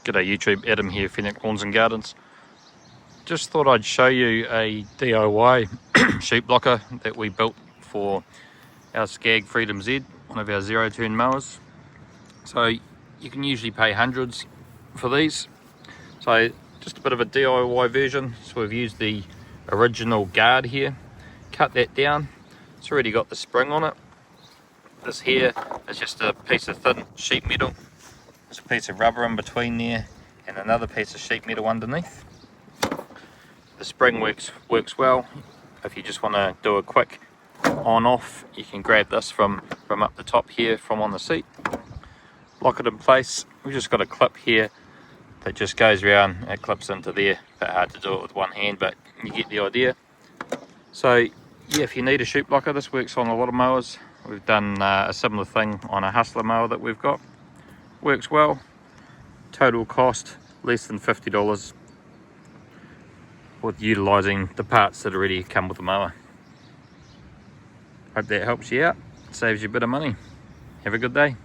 G'day YouTube, Adam here, Fennec Lawns and Gardens. Just thought I'd show you a DIY sheep blocker that we built for our Skag Freedom Z, one of our zero turn mowers. So you can usually pay hundreds for these. So just a bit of a DIY version. So we've used the original guard here, cut that down. It's already got the spring on it. This here is just a piece of thin sheet metal. There's a piece of rubber in between there and another piece of sheet metal underneath. The spring works well. If you just want to do a quick on off, you can grab this from up the top here from on the seat, lock it in place. We've just got a clip here that just goes around, it clips into there. A bit hard to do it with one hand, but you get the idea. So yeah, if you need a sheep blocker, this works on a lot of mowers. We've done a similar thing on a Hustler mower that we've got. Works well. Total cost less than $50 with utilising the parts that already come with the mower. Hope that helps you out, saves you a bit of money. Have a good day.